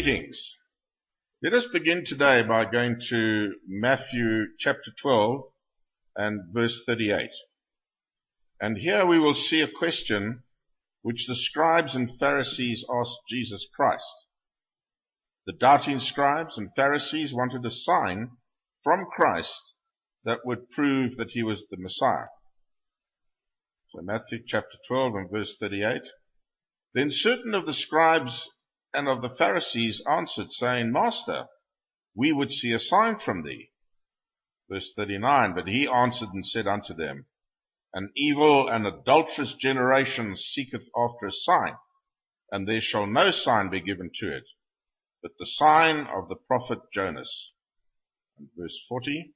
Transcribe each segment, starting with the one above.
Greetings. Let us begin today by going to Matthew chapter 12 and verse 38. And here we will see a question which the scribes and Pharisees asked Jesus Christ. The doubting scribes and Pharisees wanted a sign from Christ that would prove that he was the Messiah. So Matthew chapter 12 and verse 38. Then certain of the scribes and of the Pharisees answered, saying, Master, we would see a sign from thee. Verse 39, but he answered and said unto them, An evil and adulterous generation seeketh after a sign, and there shall no sign be given to it, but the sign of the prophet Jonas. And verse 40,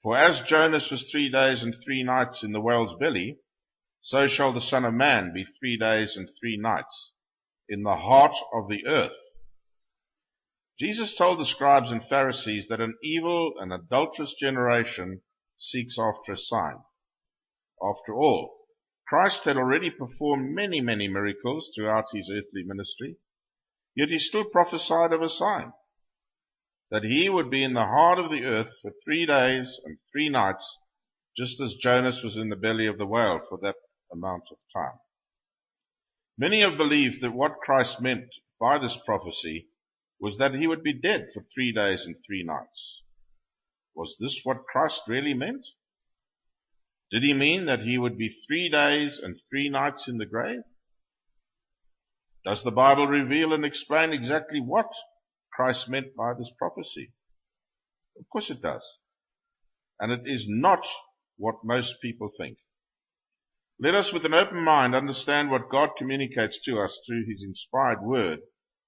For as Jonas was 3 days and 3 nights in the whale's belly, so shall the Son of Man be 3 days and 3 nights in the heart of the earth. Jesus told the scribes and Pharisees that an evil and adulterous generation seeks after a sign. After all, Christ had already performed many miracles throughout his earthly ministry, yet he still prophesied of a sign, that he would be in the heart of the earth for 3 days and 3 nights, just as Jonas was in the belly of the whale for that amount of time. Many have believed that what Christ meant by this prophecy was that he would be dead for 3 days and 3 nights. Was this what Christ really meant? Did he mean that he would be 3 days and 3 nights in the grave? Does the Bible reveal and explain exactly what Christ meant by this prophecy? Of course it does. And it is not what most people think. Let us with an open mind understand what God communicates to us through his inspired word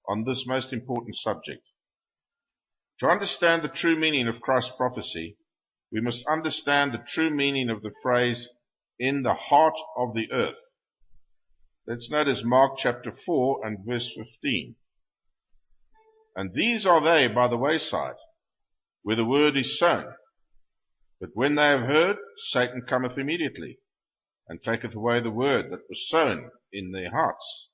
on this most important subject. To understand the true meaning of Christ's prophecy, we must understand the true meaning of the phrase, in the heart of the earth. Let's notice Mark chapter 4 and verse 15. And these are they by the wayside, where the word is sown. But when they have heard, Satan cometh immediately, and taketh away the word that was sown in their hearts.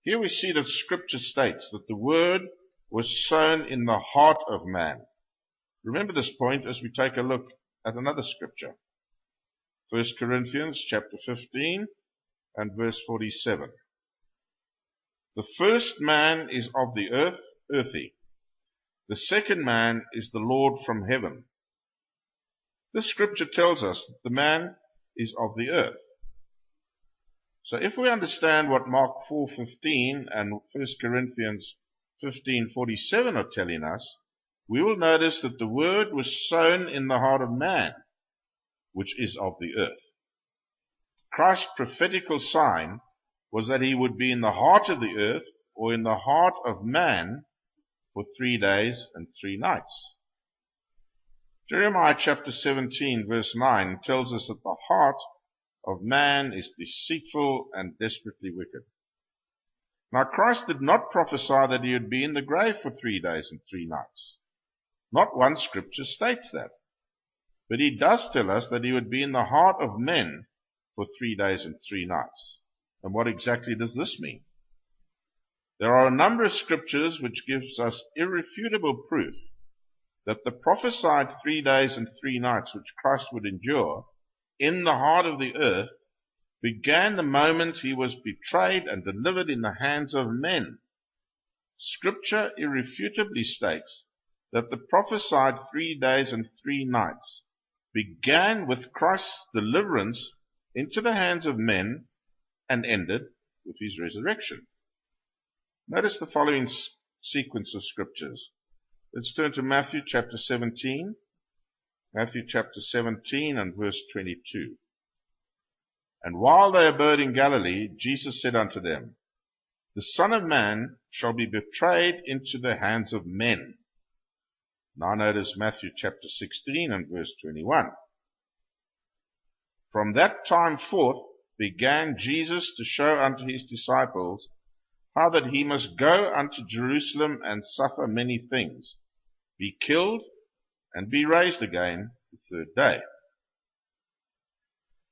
Here we see that Scripture states that the word was sown in the heart of man. Remember this point as we take a look at another scripture. 1 Corinthians chapter 15 and verse 47. The first man is of the earth, earthy. The second man is the Lord from heaven. This scripture tells us that the man is of the earth. So if we understand what Mark 4:15 and 1 Corinthians 15:47 are telling us, we will notice that the word was sown in the heart of man, which is of the earth. Christ's prophetical sign was that he would be in the heart of the earth, or in the heart of man, for 3 days and 3 nights. Jeremiah chapter 17 verse 9 tells us that the heart of man is deceitful and desperately wicked. Now Christ did not prophesy that he would be in the grave for 3 days and 3 nights. Not one scripture states that. But he does tell us that he would be in the heart of men for 3 days and 3 nights. And what exactly does this mean? There are a number of scriptures which gives us irrefutable proof that the prophesied 3 days and 3 nights which Christ would endure in the heart of the earth began the moment he was betrayed and delivered in the hands of men. Scripture irrefutably states that the prophesied 3 days and 3 nights began with Christ's deliverance into the hands of men and ended with his resurrection. Notice the following sequence of scriptures. Let's turn to Matthew chapter 17. Matthew chapter 17 and verse 22. And while they abode in Galilee, Jesus said unto them, The Son of Man shall be betrayed into the hands of men. Now notice Matthew chapter 16 and verse 21. From that time forth began Jesus to show unto his disciples how that he must go unto Jerusalem and suffer many things, be killed, and be raised again the third day.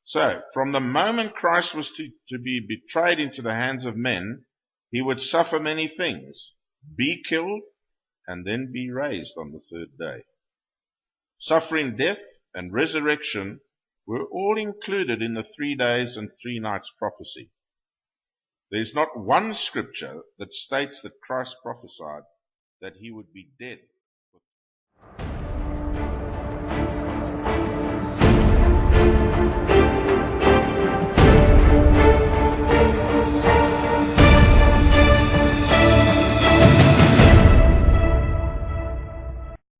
So, from the moment Christ was to be betrayed into the hands of men, he would suffer many things, be killed, and then be raised on the third day. Suffering, death, and resurrection were all included in the 3 days and 3 nights prophecy. There is not one scripture that states that Christ prophesied that he would be dead